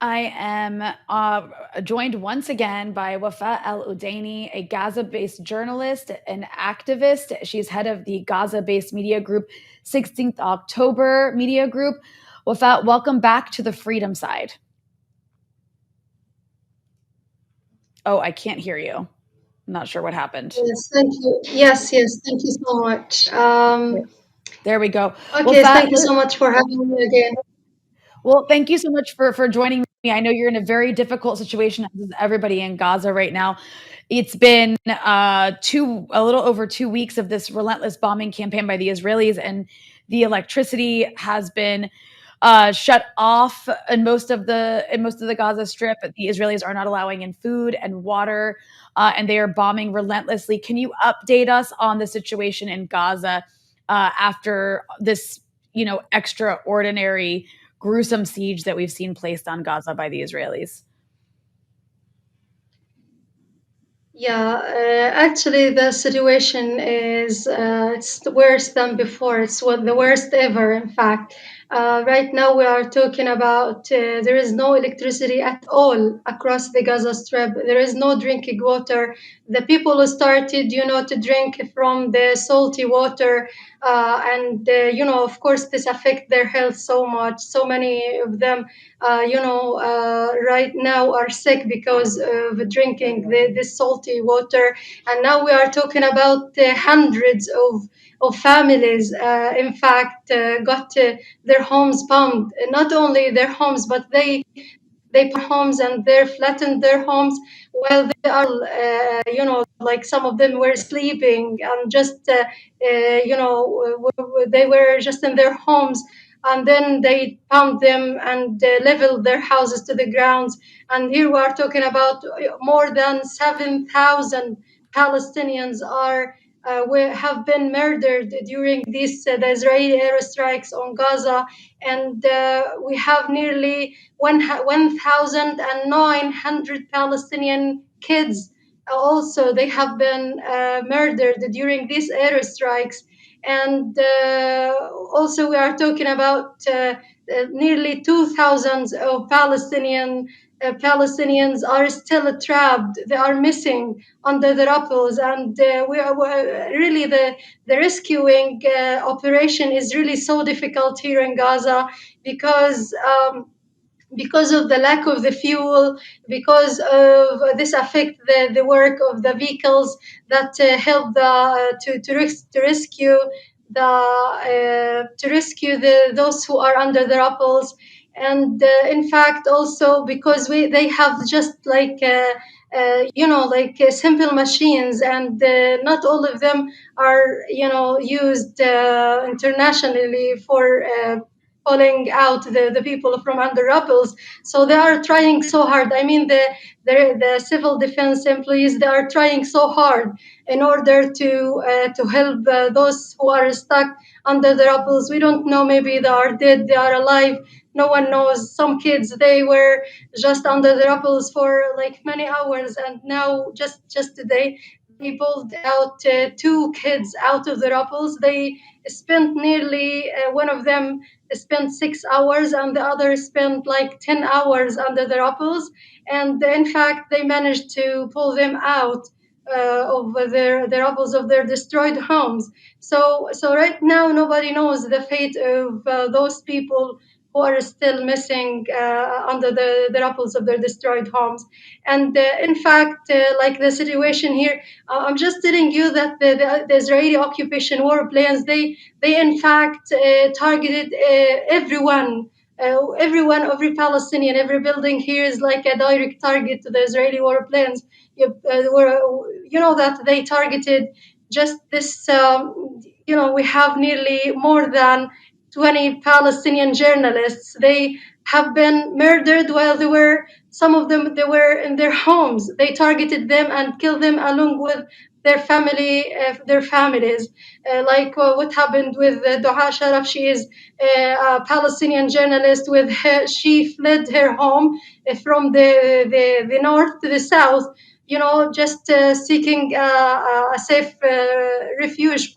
I am joined once again by Wafa Al-Udaini, a Gaza-based journalist and activist. She's head of the Gaza-based media group 16th October Media Group. Wafa, welcome back to the Freedom Side. Oh, I can't hear you. I'm not sure what happened. Yes, thank you. Yes, thank you so much. There we go. Okay, Wafa, thank you so much for having me again. well, thank you so much for joining me. I know you're in a very difficult situation, as is everybody in Gaza right now. It's been a little over 2 weeks of this relentless bombing campaign by the Israelis, and the electricity has been shut off in most of the Gaza Strip. The Israelis are not allowing in food and water, and they are bombing relentlessly. Can you update us on the situation in Gaza after this, extraordinary, gruesome siege that we've seen placed on Gaza by the Israelis? Yeah, actually, the situation is it's worse than before. It's the worst ever, in fact. Right now, we are talking about there is no electricity at all across the Gaza Strip. There is no drinking water. The people who started, to drink from the salty water, and of course, this affect their health so much. So many of them right now are sick because of drinking this salty water. And now we are talking about hundreds of families, in fact, got their homes bombed. Not only their homes, but they homes and they flattened their homes while they are, like some of them were sleeping and just, they were just in their homes. And then they pound them and leveled their houses to the grounds. And here we are talking about more than 7,000 Palestinians have been murdered during these the Israeli airstrikes on Gaza, and we have nearly 1,900 Palestinian kids. Also, they have been murdered during these airstrikes. And also, we are talking about nearly 2,000 of Palestinians are still trapped. They are missing under the rubble, and really the rescuing operation is really so difficult here in Gaza because. Because of the lack of the fuel, because of this affect the work of the vehicles that help to rescue those who are under the rubble. And in fact, also because they have just like simple machines, and not all of them are used internationally for pulling out the people from under rubble. So they are trying so hard. I mean, the civil defense employees, they are trying so hard in order to help those who are stuck under the rubble. We don't know, maybe they are dead, they are alive. No one knows. Some kids, they were just under the rubble for like many hours, and now just today they pulled out two kids out of the rubble. They spent nearly one of them spent 6 hours and the other spent like 10 hours under the rubble. And in fact, they managed to pull them out of the rubble of their destroyed homes. So right now, nobody knows the fate of those people who are still missing under the rubble of their destroyed homes. And in fact, like the situation here, I'm just telling you that the Israeli occupation warplanes, they in fact targeted everyone. Every Palestinian, every building here is like a direct target to the Israeli warplanes. You know that they targeted just this. We have nearly more than 20 Palestinian journalists. They have been murdered while some of them, they were in their homes. They targeted them and killed them along with their families. Like what happened with Duha Sharaf. She is a Palestinian journalist. She fled her home from the north to the south, just seeking a safe refuge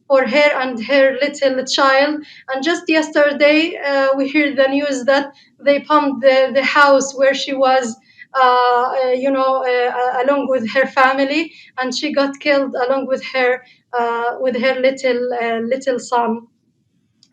for her and her little child. And just yesterday, we heard the news that they pumped the house where she was, along with her family, and she got killed along with her little son.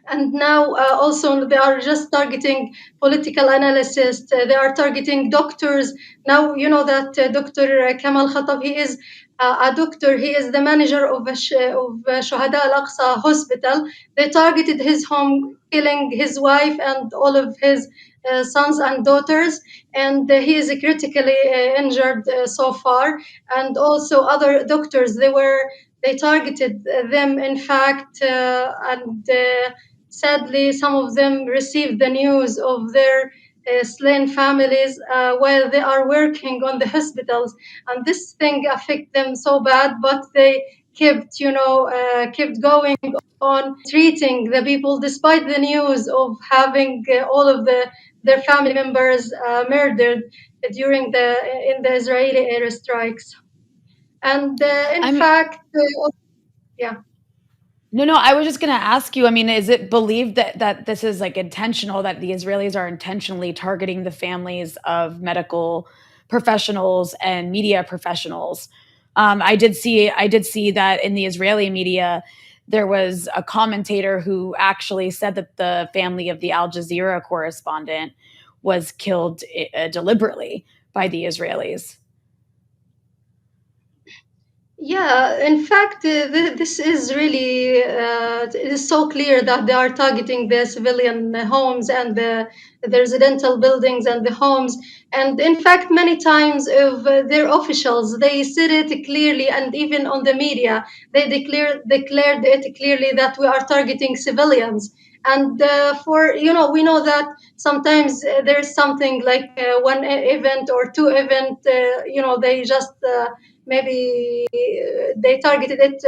And now also they are just targeting political analysts. They are targeting doctors. Now you know that Dr. Kamal Khatab, he is a doctor. He is the manager of Shuhada Al-Aqsa hospital. They targeted his home, killing his wife and all of his sons and daughters, and he is critically injured so far. And also other doctors, they targeted them, in fact, and sadly, some of them received the news of their slain families while they are working on the hospitals, and this thing affect them so bad. But they kept going on treating the people despite the news of having all of their family members murdered during the in the Israeli airstrikes. And in I'm fact, yeah. No, no, I was just gonna ask you, I mean, is it believed that this is, like, intentional, that the Israelis are intentionally targeting the families of medical professionals and media professionals? I did see that in the Israeli media, there was a commentator who actually said that the family of the Al Jazeera correspondent was killed, deliberately by the Israelis. Yeah, in fact, this is really it is so clear that they are targeting the civilian homes and the residential buildings and the homes. And in fact, many times, if their officials, they said it clearly, and even on the media, they declared it clearly that we are targeting civilians. And for we know that sometimes there's something like one event or two event, they just maybe they targeted it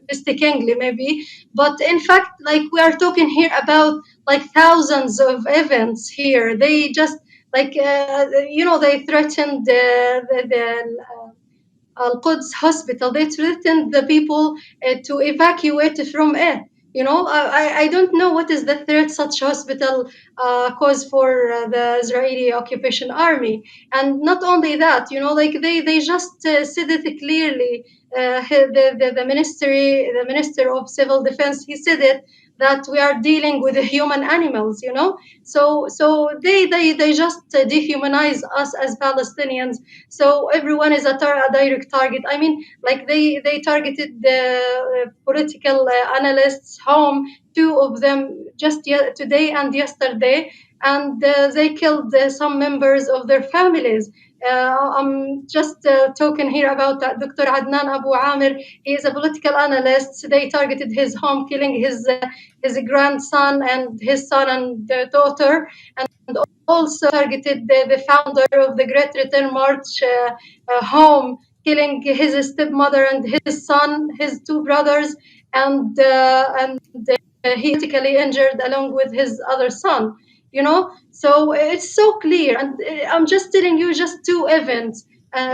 mistakenly maybe. But in fact, like, we are talking here about like thousands of events here. They just like they threatened the Al-Quds hospital. They threatened the people to evacuate from it. I don't know what is the threat such hospital cause for the Israeli occupation army. And not only that, like they just said it clearly. The minister of civil defense, he said it, that we are dealing with the human animals. So they just dehumanize us as Palestinians. So everyone is a direct target. I mean, like they targeted the political analysts home, two of them just today and yesterday, and they killed some members of their families. I'm just talking here about Dr. Adnan Abu Amir. He is a political analyst. They targeted his home, killing his grandson and his son and daughter, and also targeted the founder of the Great Return March home, killing his stepmother and his son, his two brothers, and he critically injured along with his other son. So it's so clear, and I'm just telling you just two events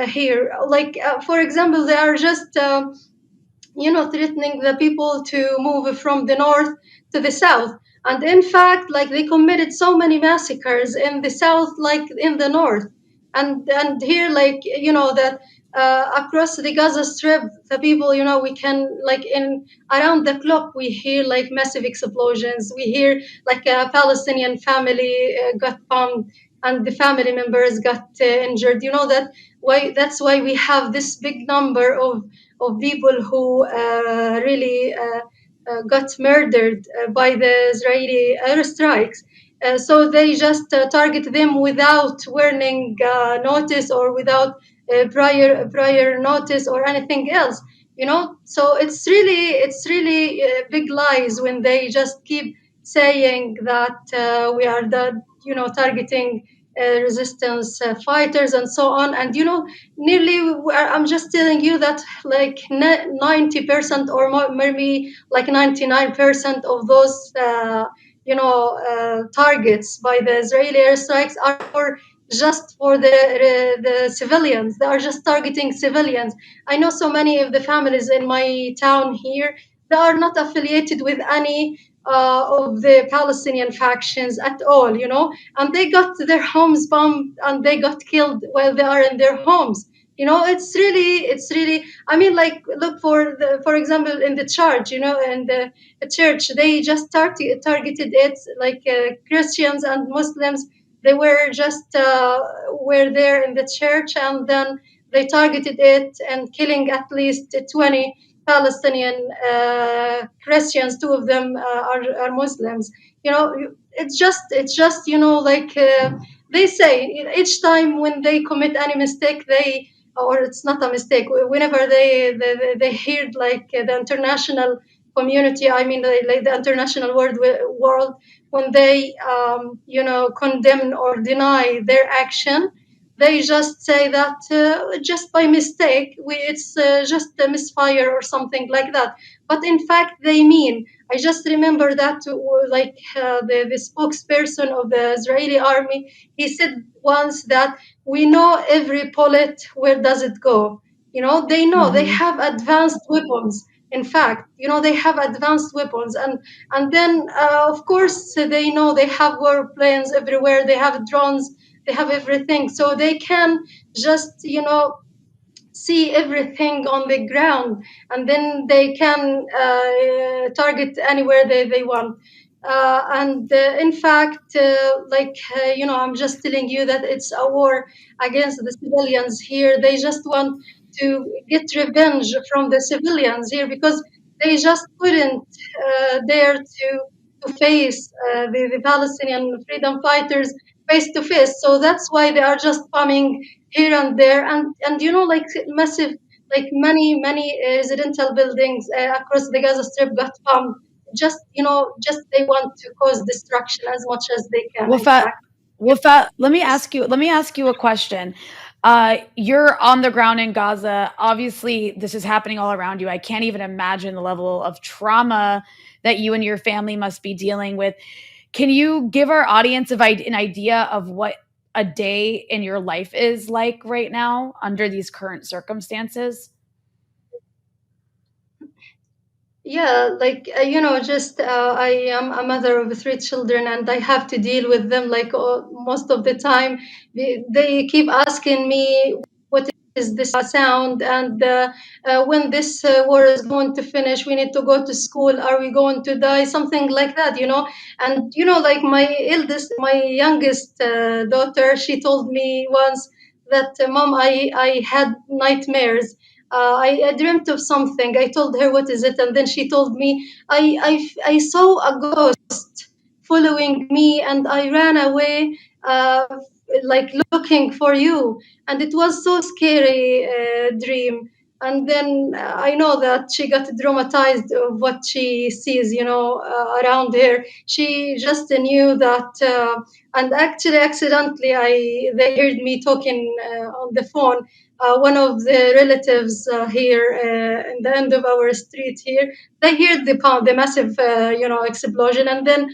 here. Like for example, they are just threatening the people to move from the north to the south. And in fact, like, they committed so many massacres in the south, like in the north. And here, like, that across the Gaza Strip, the people, we can, like, in around the clock, we hear like massive explosions. We hear like a Palestinian family got bombed and the family members got injured. That's why we have this big number of people who really got murdered by the Israeli airstrikes. So they just target them without warning notice, or without prior notice or anything else. So it's really big lies when they just keep saying that we are targeting resistance fighters and so on. And nearly, I'm just telling you that like 90% or more, maybe like 99% of those targets by the Israeli airstrikes are just for the civilians. They are just targeting civilians. I know so many of the families in my town here. They are not affiliated with any of the Palestinian factions at all, and they got their homes bombed and they got killed while they are in their homes. It's really, I mean, like, look for example, in the church, in the church, they just targeted it, like, Christians and Muslims. They were there in the church, and then they targeted it and killing at least 20 Palestinian Christians. Two of them are Muslims. It's just like, they say, each time when they commit any mistake, or it's not a mistake. Whenever they heard, like, the international community, I mean, like the international world, when they condemn or deny their action, they just say that, just by mistake, it's just a misfire or something like that. But in fact, they mean. I just remember that, like, the spokesperson of the Israeli army, he said once that we know every bullet, where does it go. They know they Mhm. have advanced weapons. In fact, they have advanced weapons, and then, of course, they know they have warplanes everywhere. They have drones. They have everything, so they can just, see everything on the ground, and then they can target anywhere they want. And in fact, like, I'm just telling you that it's a war against the civilians here. They just want to get revenge from the civilians here, because they just couldn't dare to face the Palestinian freedom fighters face to face. So that's why they are just bombing here and there, and like massive, like many residential buildings across the Gaza Strip got bombed. Just they want to cause destruction as much as they can. In Wafa, fact, Wafa, let me yes. ask you. Let me ask you a question. You're on the ground in Gaza. Obviously, this is happening all around you. I can't even imagine the level of trauma that you and your family must be dealing with. Can you give our audience an idea of what a day in your life is like right now under these current circumstances? Yeah, like, just I am a mother of three children, and I have to deal with them, like, most of the time. They keep asking me, what is this sound, and when this war is going to finish. We need to go to school. Are we going to die? Something like that, And like, my youngest daughter, she told me once that, Mom, I had nightmares. I dreamt of something. I told her, what is it? And then she told me, I saw a ghost following me, and I ran away, like, looking for you. And it was so scary dream. And then I know that she got traumatized of what she sees, around her. She just knew that, and actually, accidentally, they heard me talking on the phone. One of the relatives here in the end of our street here, they heard the massive, explosion, and then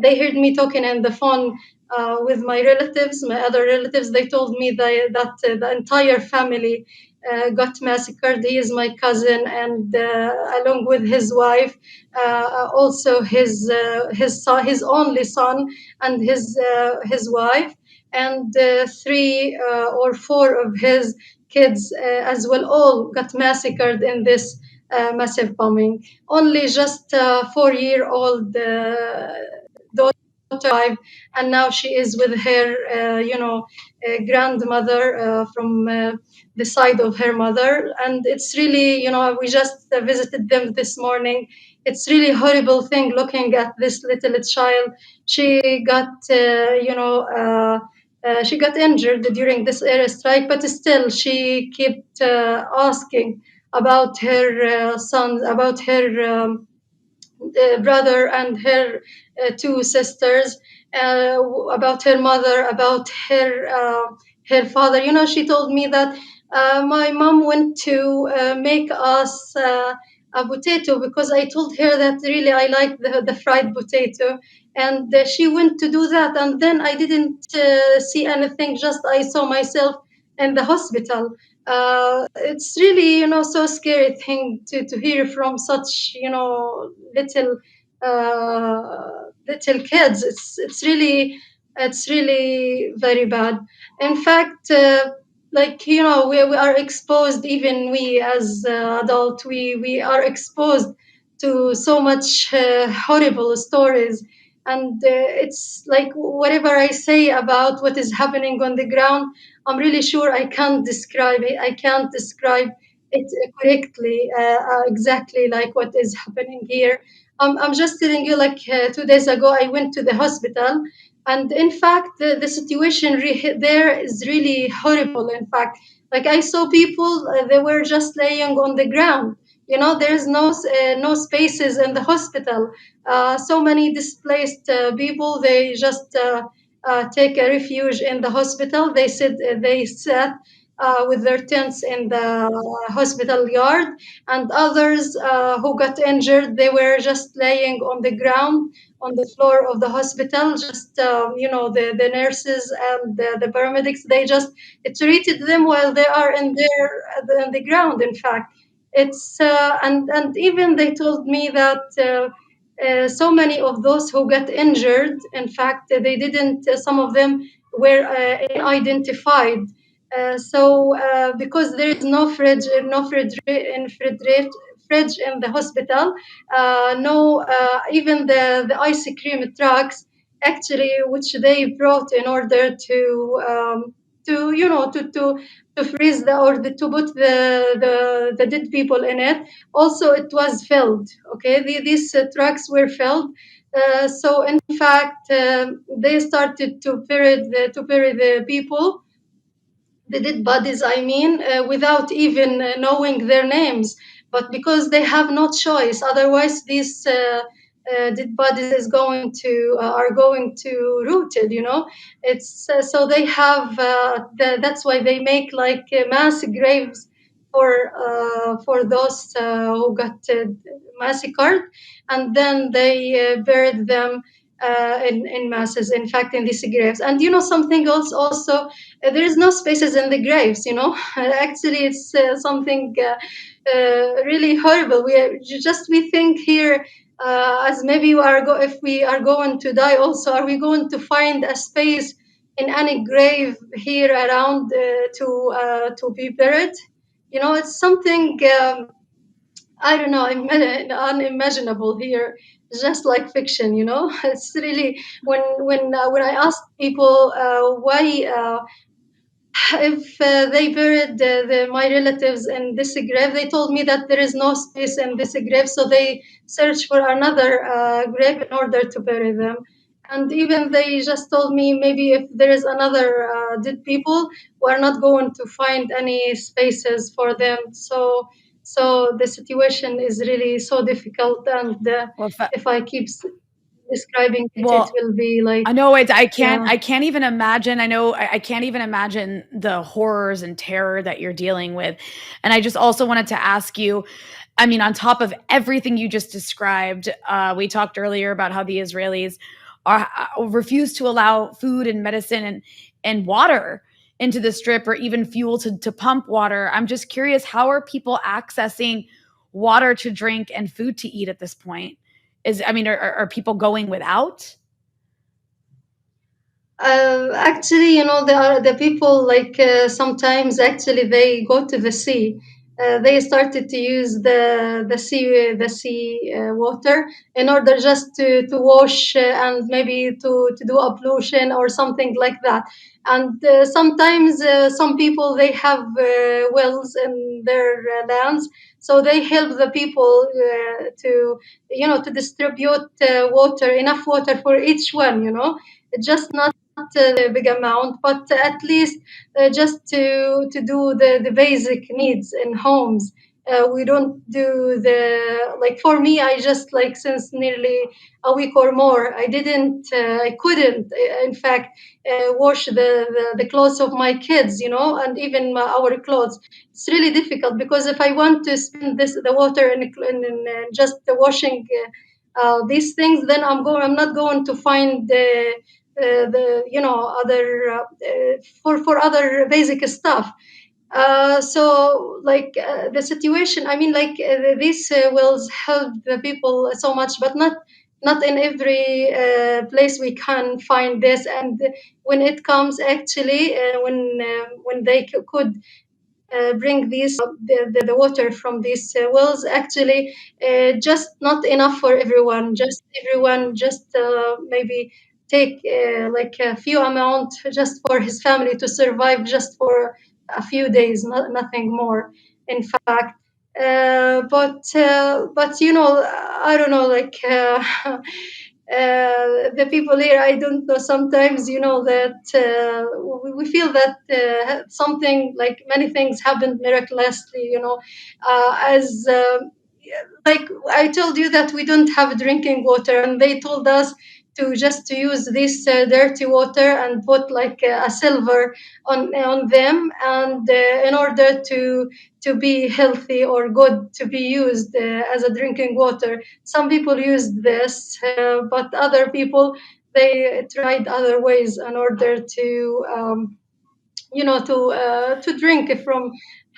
they heard me talking on the phone with my relatives, my other relatives. They told me that the entire family got massacred. He is my cousin, and along with his wife, also his only son, and his wife, and three or four of his kids as well, all got massacred in this massive bombing. Only just 4-year-old daughter survived, and now she is with her, grandmother from the side of her mother. And it's really, we just visited them this morning. It's really horrible thing looking at this little child. She got, she got injured during this airstrike, but still she kept asking about her son, about her brother and her two sisters, about her mother, about her father. She told me that my mom went to make us a potato, because I told her that really I like the fried potato, and she went to do that, and then I didn't see anything. Just I saw myself in the hospital. It's really, so scary thing to hear from such, little kids. It's really very bad. In fact, like, we are exposed, even we as adult, we are exposed to so much horrible stories. And it's like, whatever I say about what is happening on the ground, I'm really sure I can't describe it. I can't describe it correctly, exactly like what is happening here. I'm just telling you, like, 2 days ago, I went to the hospital, and in fact, the situation there is really horrible. In fact, like, I saw people, they were just laying on the ground. There's no spaces in the hospital. So many displaced people, they just take a refuge in the hospital. They sat with their tents in the hospital yard, and others who got injured, they were just laying on the ground, on the floor of the hospital. Just the nurses and the paramedics, they just treated them while they are in the ground. In fact, it's and even they told me that so many of those who got injured, in fact, they didn't. Some of them were unidentified. Because there is no fridge in the hospital, no, even the ice cream trucks, actually, which they brought in order to freeze to put the dead people in it. Also, it was filled. Okay, these trucks were filled. So in fact, they started to bury the people, the dead bodies, I mean, without even knowing their names, but because they have no choice. Otherwise, these dead bodies are going to rooted. It's so they have. That's why they make like mass graves for those who got massacred, and then they buried them in masses. In fact, in these graves, and something else also, there is no spaces in the graves. Actually, it's something really horrible. We think here, as maybe if we are going to die also, are we going to find a space in any grave here around to be buried? It's something, I don't know, unimaginable here. Just like fiction. It's really, when I ask people why, if they buried my relatives in this grave, they told me that there is no space in this grave, so they search for another grave in order to bury them. And even they just told me, maybe if there is another dead people, we're not going to find any spaces for them. So the situation is really so difficult, and Well, if I keep describing it, it well, will be like, I know I can't yeah. I can't even imagine. I know I can't even imagine the horrors and terror that you're dealing with. And I just also wanted to ask you, I mean, on top of everything you just described, we talked earlier about how the Israelis refuse to allow food and medicine and water into the strip, or even fuel to pump water. I'm just curious, how are people accessing water to drink and food to eat at this point? Are people going without? Actually, there are the people, like, sometimes actually they go to the sea. They started to use the sea water in order just to wash, and maybe to do ablution or something like that. And sometimes some people, they have wells in their lands, so they help the people to distribute water, enough water for each one. Just not the big amount, but at least just to do the basic needs in homes. We don't do the, like, for me, I just, like, since nearly a week or more, I couldn't, in fact, wash the clothes of my kids, and even our clothes. It's really difficult, because if I want to spend the water in just the washing these things, then I'm not going to find the other for other basic stuff. So like the situation, I mean, like these will help the people so much, but not in every place we can find this. And when it comes actually, when they could bring the water from these wells, actually just not enough for everyone, just everyone just maybe take like a few amount just for his family to survive just for a few days, nothing more, in fact. But I don't know, like the people here, I don't know, sometimes that we feel that something, like many things happened miraculously, as like I told you that we don't have drinking water, and they told us to just to use this dirty water and put like a silver on them, and in order to be healthy or good to be used as a drinking water. Some people used this, but other people, they tried other ways in order to drink from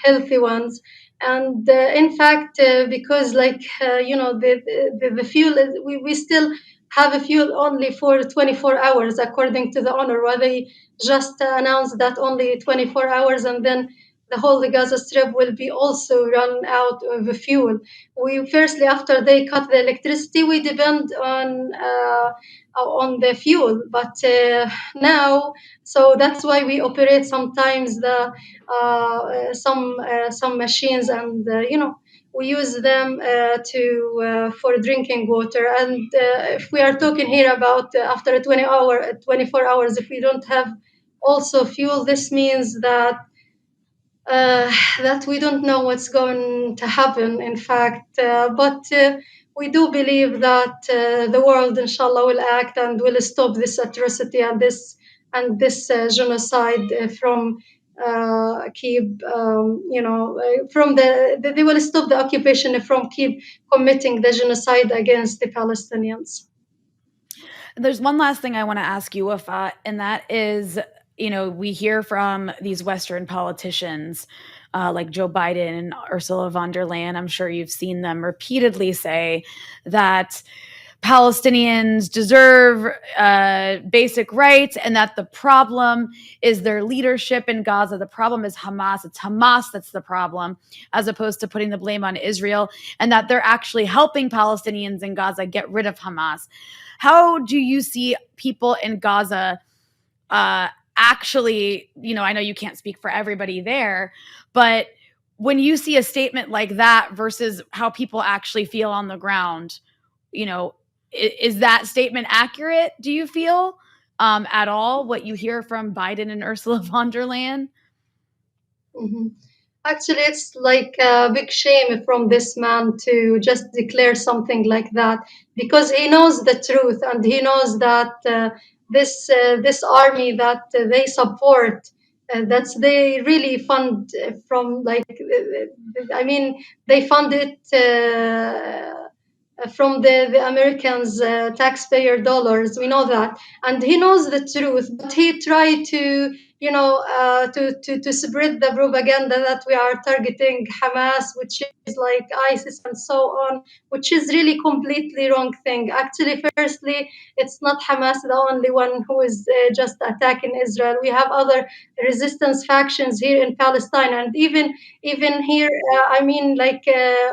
healthy ones. And in fact, because like the fuel we still have a fuel only for 24 hours according to the owner, where they just announced that only 24 hours, and then the whole Gaza Strip will be also run out of the fuel. We firstly, after they cut the electricity, we depend on the fuel, but now, so that's why we operate sometimes the some machines, and we use them to for drinking water. And if we are talking here about after 24 hours, if we don't have also fuel, this means uh, that we don't know what's going to happen, in fact. But we do believe that the world, inshallah, will act and will stop this atrocity and this genocide from keep, from they will stop the occupation from keep committing the genocide against the Palestinians. There's one last thing I want to ask you, Wafa, and that is, we hear from these Western politicians like Joe Biden and Ursula von der Leyen. I'm sure you've seen them repeatedly say that Palestinians deserve basic rights, and that the problem is their leadership in Gaza. The problem is Hamas. It's Hamas that's the problem, as opposed to putting the blame on Israel, and that they're actually helping Palestinians in Gaza get rid of Hamas. How do you see people in Gaza actually, I know you can't speak for everybody there, but when you see a statement like that versus how people actually feel on the ground, is that statement accurate, do you feel, at all, what you hear from Biden and Ursula von der Leyen? Mhm. Actually, it's like a big shame from this man to just declare something like that, because he knows the truth, and he knows that this army that they support, that's they really fund from, like I mean, they fund it from the Americans' taxpayer dollars. We know that, and he knows the truth, but he tried to to spread the propaganda that we are targeting Hamas, which is like ISIS and so on, which is really completely wrong thing. Actually, firstly, it's not Hamas the only one who is just attacking Israel. We have other resistance factions here in Palestine, and even here, I mean, like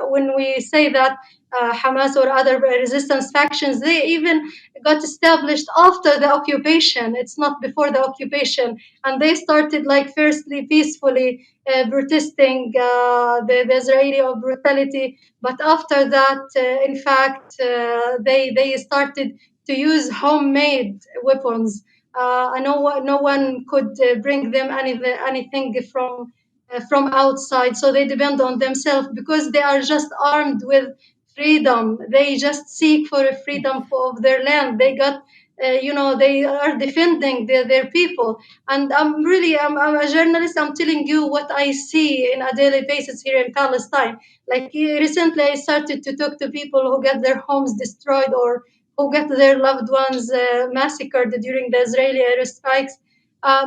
when we say that Hamas or other resistance factions, they even got established after the occupation. It's not before the occupation, and they started like firstly peacefully protesting the Israeli brutality, but after that, in fact, they started to use homemade weapons. And no one could bring them anything from outside, so they depend on themselves because they are just armed with freedom. They just seek for a freedom of their land. They got they are defending their people. And I'm a journalist. I'm telling you what I see in a daily basis here in Palestine. Like recently I started to talk to people who get their homes destroyed or who get their loved ones massacred during the Israeli airstrikes.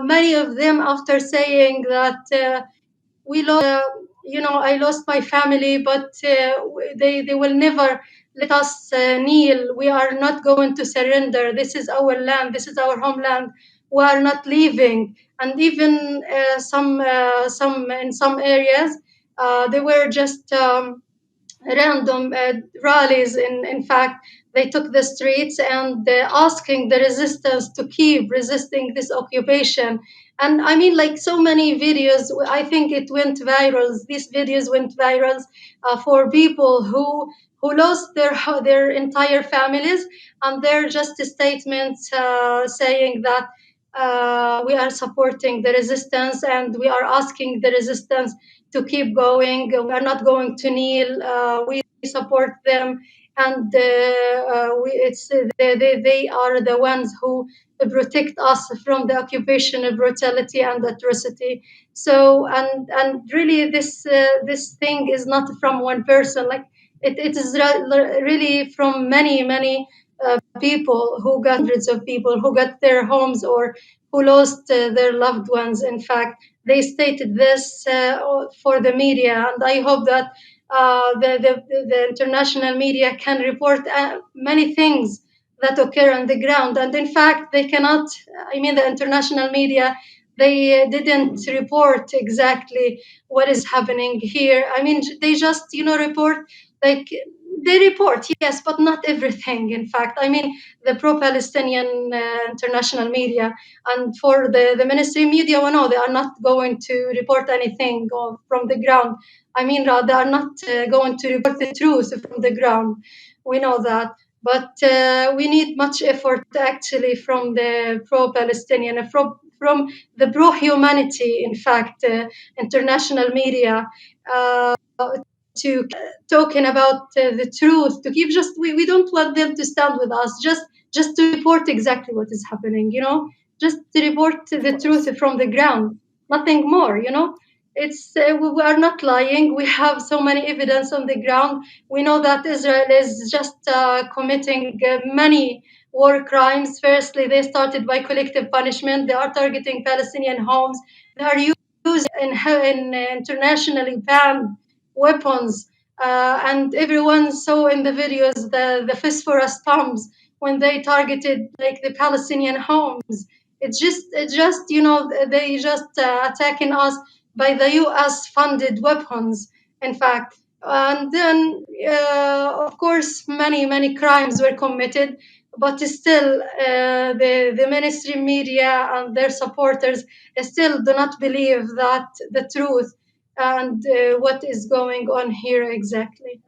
Many of them, after saying that we lost, I lost my family, but they will never let us kneel. We are not going to surrender. This is our land. This is our homeland. We are not leaving. And even some in some areas, they were just random rallies. In fact, they took the streets and asking the resistance to keep resisting this occupation. And I mean, like so many videos, I think it went viral. These videos went viral for people who lost their entire families, and they're just statements saying that we are supporting the resistance and we are asking the resistance to keep going. We are not going to kneel. We support them, and they are the ones who protect us from the occupation, brutality, and atrocity. So, and really, this thing is not from one person. Like it is really from many people who got hundreds of people who got their homes or who lost their loved ones. In fact, they stated this for the media, and I hope that the international media can report many things that occur on the ground. And in fact, they cannot, I mean, the international media, they didn't report exactly what is happening here. I mean, they just, report like they report, yes, but not everything. In fact, I mean, the pro-Palestinian international media and for the ministry media, well, no, they are not going to report anything from the ground. I mean, they are not going to report the truth from the ground. We know that. But we need much effort actually from the pro-Palestinian, from the pro-humanity, in fact, international media. Uh, to talking about the truth, to give just we don't want them to stand with us, just to report exactly what is happening, just to report Of the course. truth from the ground, nothing more. It's we are not lying. We have so many evidence on the ground. We know that Israel is just committing many war crimes. Firstly, they started by collective punishment. They are targeting Palestinian homes. They are using in internationally banned weapons. And everyone saw in the videos the phosphorus bombs when they targeted like the Palestinian homes. It's just they just attacking us by the U.S. funded weapons. In fact, and then of course many crimes were committed, but still the mainstream media and their supporters still do not believe that the truth and what is going on here exactly.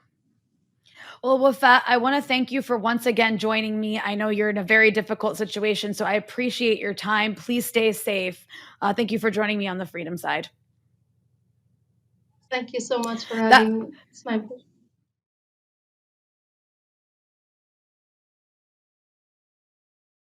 Well, Wafa, I want to thank you for once again joining me. I know you're in a very difficult situation, so I appreciate your time. Please stay safe. Thank you for joining me on the Freedom Side. Thank you so much for That having me. It's my pleasure.